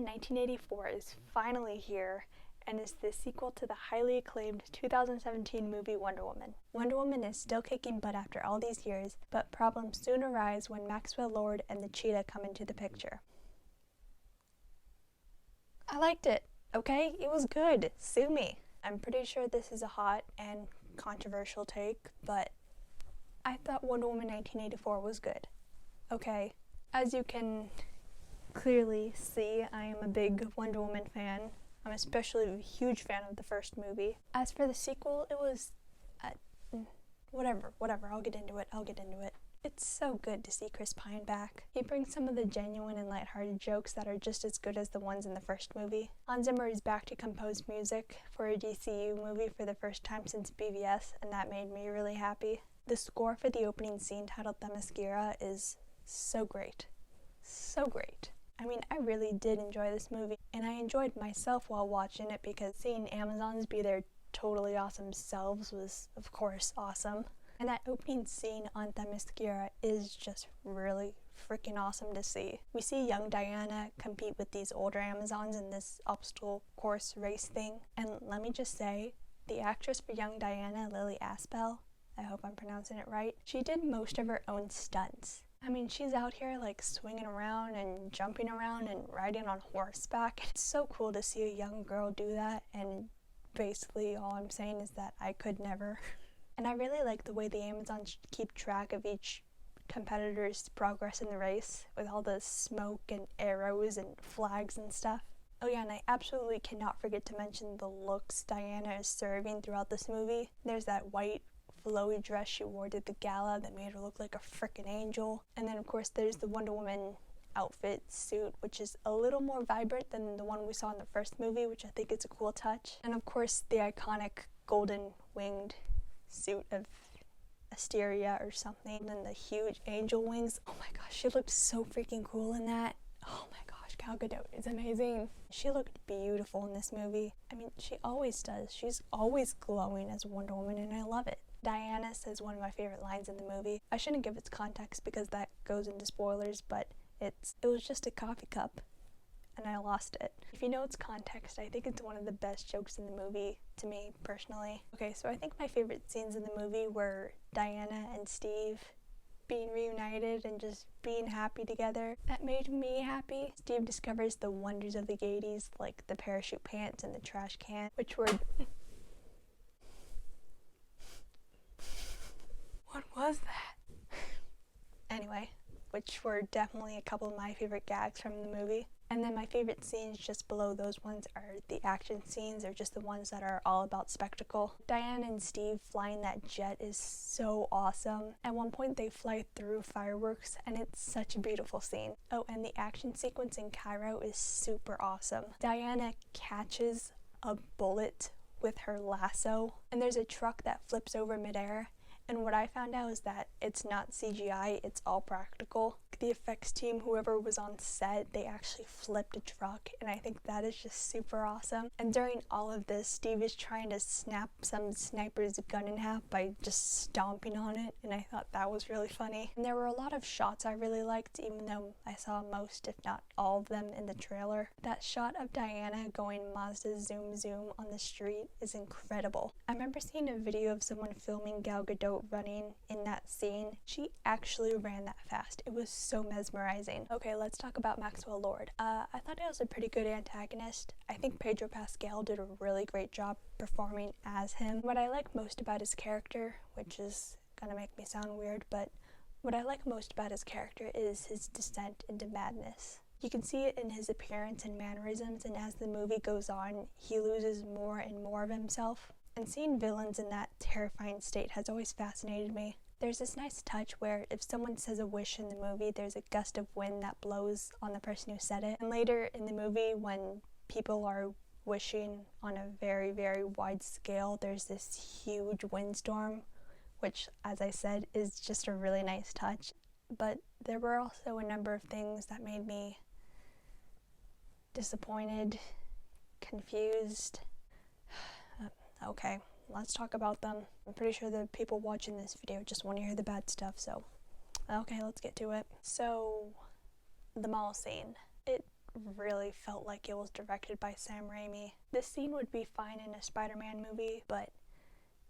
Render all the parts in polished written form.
1984 is finally here and is the sequel to the highly acclaimed 2017 movie Wonder Woman. Wonder Woman is still kicking butt after all these years, but problems soon arise when Maxwell Lord and the cheetah come into the picture. I liked it, okay? It was good. Sue me. I'm pretty sure this is a hot and controversial take, but I thought Wonder Woman 1984 was good. Okay, as you can clearly see, I am a big Wonder Woman fan. I'm especially a huge fan of the first movie. As for the sequel, it was whatever, I'll get into it. It's so good to see Chris Pine back. He brings some of the genuine and lighthearted jokes that are just as good as the ones in the first movie. Hans Zimmer is back to compose music for a DCU movie for the first time since BVS, and that made me really happy. The score for the opening scene titled Themyscira is so great. So great. I mean, I really did enjoy this movie, and I enjoyed myself while watching it because seeing Amazons be their totally awesome selves was, of course, awesome. And that opening scene on Themyscira is just really freaking awesome to see. We see young Diana compete with these older Amazons in this obstacle course race thing, and let me just say, the actress for young Diana, Lily Aspel, I hope I'm pronouncing it right, she did most of her own stunts. I mean, she's out here like swinging around and jumping around and riding on horseback. It's so cool to see a young girl do that, and basically all I'm saying is that I could never. And I really like the way the Amazons keep track of each competitor's progress in the race with all the smoke and arrows and flags and stuff. Oh yeah, and I absolutely cannot forget to mention the looks Diana is serving throughout this movie. There's that white flowy dress she wore to the gala that made her look like a frickin' angel. And then of course there's the Wonder Woman outfit suit, which is a little more vibrant than the one we saw in the first movie, which I think is a cool touch. And of course the iconic golden winged suit of Asteria or something, and the huge angel wings. Oh my gosh, she looked so freaking cool in that. Oh my gosh, Gal Gadot is amazing. She looked beautiful in this movie. I mean, she always does. She's always glowing as Wonder Woman, and I love it. Diana says one of my favorite lines in the movie. I shouldn't give its context because that goes into spoilers, but it was just a coffee cup and I lost it. If you know its context, I think it's one of the best jokes in the movie to me personally. Okay, so I think my favorite scenes in the movie were Diana and Steve being reunited and just being happy together. That made me happy. Steve discovers the wonders of the 80s, like the parachute pants and the trash can, which were what was that? Anyway, which were definitely a couple of my favorite gags from the movie. And then my favorite scenes just below those ones are the action scenes, or just the ones that are all about spectacle. Diane and Steve flying that jet is so awesome. At one point they fly through fireworks and it's such a beautiful scene. Oh, and the action sequence in Cairo is super awesome. Diana catches a bullet with her lasso, and there's a truck that flips over midair. And what I found out is that it's not CGI, it's all practical. The effects team, whoever was on set, they actually flipped a truck, and I think that is just super awesome. And during all of this, Steve is trying to snap some sniper's gun in half by just stomping on it, and I thought that was really funny. And there were a lot of shots I really liked, even though I saw most, if not all of them, in the trailer. That shot of Diana going Mazda zoom zoom on the street is incredible. I remember seeing a video of someone filming Gal Gadot running in that scene. She actually ran that fast. It was so mesmerizing. Okay, let's talk about Maxwell Lord. I thought he was a pretty good antagonist. I think Pedro Pascal did a really great job performing as him. What I like most about his character, which is gonna make me sound weird, but what I like most about his character is his descent into madness. You can see it in his appearance and mannerisms, and as the movie goes on, he loses more and more of himself. And seeing villains in that terrifying state has always fascinated me. There's this nice touch where if someone says a wish in the movie, there's a gust of wind that blows on the person who said it. And later in the movie, when people are wishing on a very, very wide scale, there's this huge windstorm, which, as I said, is just a really nice touch. But there were also a number of things that made me disappointed, confused. Okay, let's talk about them. I'm pretty sure the people watching this video just want to hear the bad stuff, so okay, let's get to it. So, the mall scene. It really felt like it was directed by Sam Raimi. This scene would be fine in a Spider-Man movie, but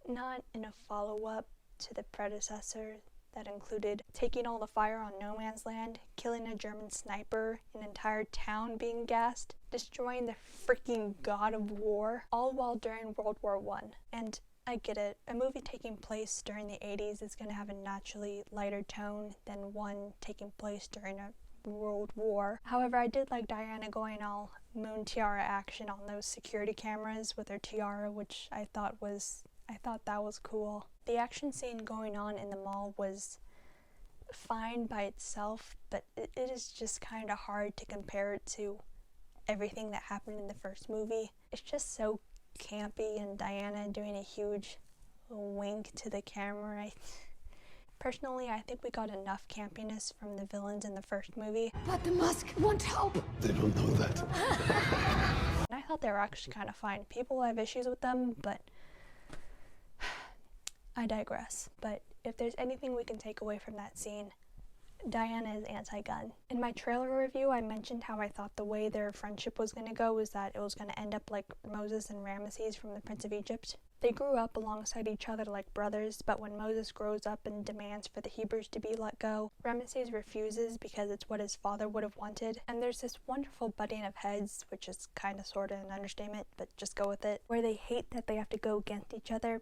not in a follow-up to the predecessor that included taking all the fire on No Man's Land, killing a German sniper, an entire town being gassed, destroying the freaking god of war, all while during World War I. And I get it, a movie taking place during the 80s is going to have a naturally lighter tone than one taking place during a World War. However, I did like Diana going all moon tiara action on those security cameras with her tiara, which I thought that was cool. The action scene going on in the mall was fine by itself, but it is just kind of hard to compare it to everything that happened in the first movie. It's just so campy, and Diana doing a huge wink to the camera. Personally, I think we got enough campiness from the villains in the first movie. But the mask won't help. They don't know that. And I thought they were actually kind of fine. People have issues with them, but I digress. But if there's anything we can take away from that scene, Diana is anti-gun. In my trailer review, I mentioned how I thought the way their friendship was going to go was that it was going to end up like Moses and Ramesses from the Prince of Egypt. They grew up alongside each other like brothers, but when Moses grows up and demands for the Hebrews to be let go, Ramesses refuses because it's what his father would have wanted. And there's this wonderful butting of heads, which is kind of sort of an understatement, but just go with it, where they hate that they have to go against each other,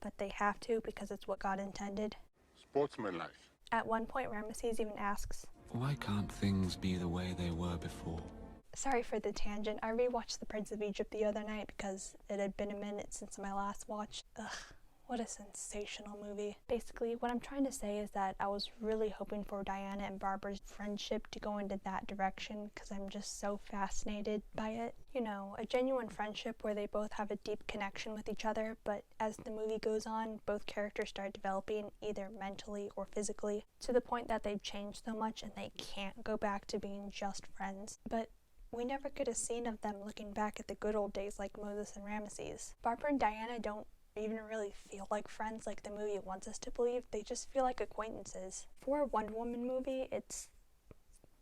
but they have to because it's what God intended. Sportsmanlike. At one point, Ramesses even asks, "Why can't things be the way they were before?" Sorry for the tangent. I rewatched The Prince of Egypt the other night because it had been a minute since my last watch. Ugh, what a sensational movie. Basically, what I'm trying to say is that I was really hoping for Diana and Barbara's friendship to go into that direction because I'm just so fascinated by it. You know, a genuine friendship where they both have a deep connection with each other, but as the movie goes on, both characters start developing either mentally or physically to the point that they've changed so much and they can't go back to being just friends. But we never get a scene of them looking back at the good old days like Moses and Ramesses. Barbara and Diana don't even really feel like friends like the movie wants us to believe. They just feel like acquaintances. For a Wonder Woman movie, it's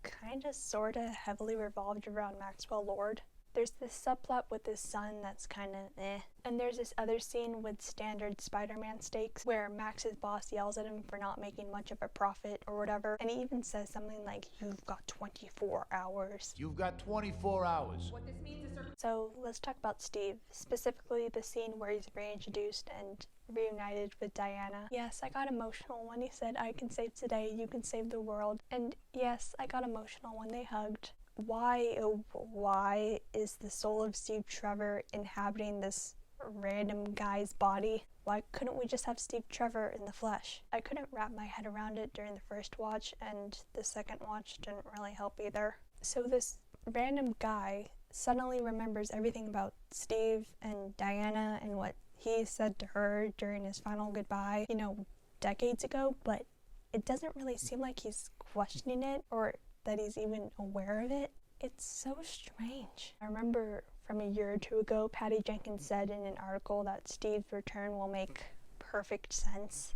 kinda sorta heavily revolved around Maxwell Lord. There's this subplot with his son that's kinda eh. And there's this other scene with standard Spider-Man stakes where Max's boss yells at him for not making much of a profit or whatever, and he even says something like, "You've got 24 hours. You've got 24 hours. What this means is So let's talk about Steve, specifically the scene where he's reintroduced and reunited with Diana. Yes, I got emotional when he said, "I can save today, you can save the world." And yes, I got emotional when they hugged. Why, oh, why is the soul of Steve Trevor inhabiting this random guy's body? Why couldn't we just have Steve Trevor in the flesh? I couldn't wrap my head around it during the first watch, and the second watch didn't really help either. So this random guy suddenly remembers everything about Steve and Diana and what he said to her during his final goodbye, you know, decades ago, but it doesn't really seem like he's questioning it or that he's even aware of it. It's so strange. I remember from a year or two ago, Patty Jenkins said in an article that Steve's return will make perfect sense,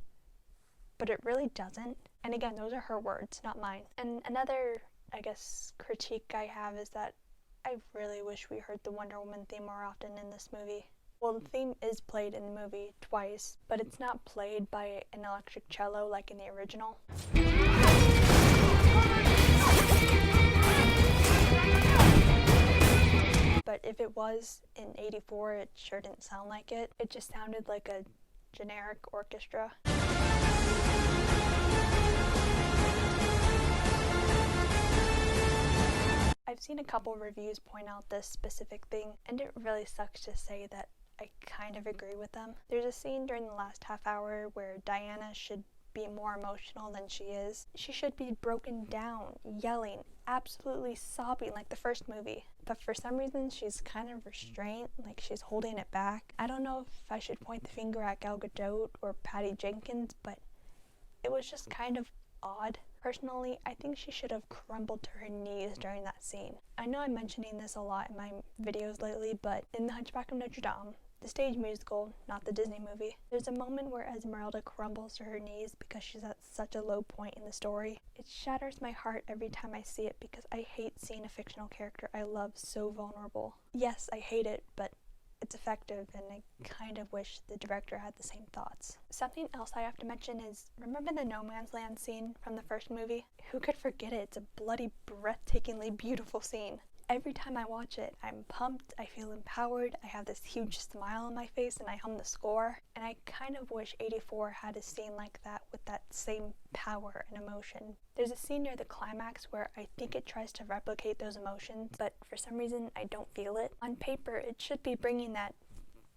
but it really doesn't. And again, those are her words, not mine. And another, I guess, critique I have is that I really wish we heard the Wonder Woman theme more often in this movie. Well, the theme is played in the movie twice, but it's not played by an electric cello like in the original. But if it was in '84, it sure didn't sound like it. It just sounded like a generic orchestra. I've seen a couple reviews point out this specific thing, and it really sucks to say that I kind of agree with them. There's a scene during the last half hour where Diana should be more emotional than she is. She should be broken down, yelling, absolutely sobbing like the first movie. But for some reason, she's kind of restrained, like she's holding it back. I don't know if I should point the finger at Gal Gadot or Patty Jenkins, but it was just kind of odd. Personally, I think she should have crumbled to her knees during that scene. I know I'm mentioning this a lot in my videos lately, but in The Hunchback of Notre Dame, the stage musical, not the Disney movie. There's a moment where Esmeralda crumbles to her knees because she's at such a low point in the story. It shatters my heart every time I see it because I hate seeing a fictional character I love so vulnerable. Yes, I hate it, but it's effective, and I kind of wish the director had the same thoughts. Something else I have to mention is, remember the No Man's Land scene from the first movie? Who could forget it? It's a bloody, breathtakingly beautiful scene. Every time I watch it, I'm pumped, I feel empowered, I have this huge smile on my face, and I hum the score. And I kind of wish 84 had a scene like that with that same power and emotion. There's a scene near the climax where I think it tries to replicate those emotions, but for some reason I don't feel it. On paper, it should be bringing that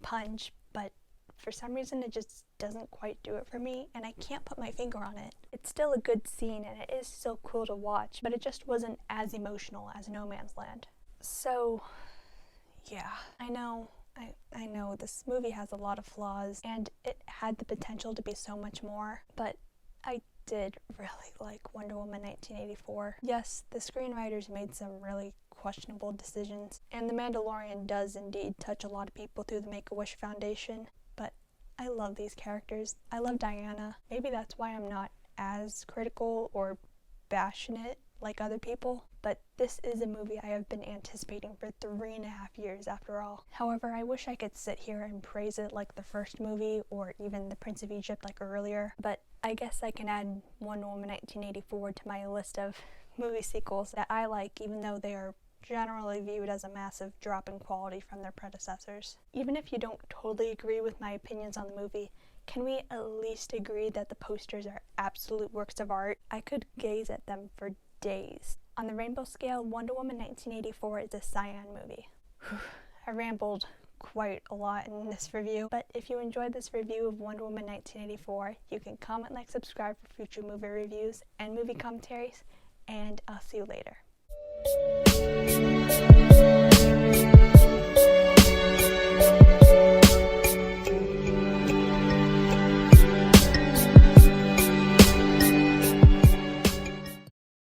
punch, but for some reason it just doesn't quite do it for me, and I can't put my finger on it. It's still a good scene and it is still cool to watch, but it just wasn't as emotional as No Man's Land. So, yeah, I know this movie has a lot of flaws and it had the potential to be so much more, but I did really like Wonder Woman 1984. Yes, the screenwriters made some really questionable decisions, and The Mandalorian does indeed touch a lot of people through the Make-A-Wish Foundation, but I love these characters. I love Diana. Maybe that's why I'm not as critical or passionate like other people, but this is a movie I have been anticipating for 3.5 years after all. However, I wish I could sit here and praise it like the first movie or even The Prince of Egypt like earlier, but I guess I can add Wonder Woman 1984 to my list of movie sequels that I like, even though they are generally viewed as a massive drop in quality from their predecessors. Even if you don't totally agree with my opinions on the movie, can we at least agree that the posters are absolute works of art? I could gaze at them for days. On the rainbow scale, Wonder Woman 1984 is a cyan movie. I rambled quite a lot in this review, but if you enjoyed this review of Wonder Woman 1984, you can comment, like, subscribe for future movie reviews and movie commentaries, and I'll see you later.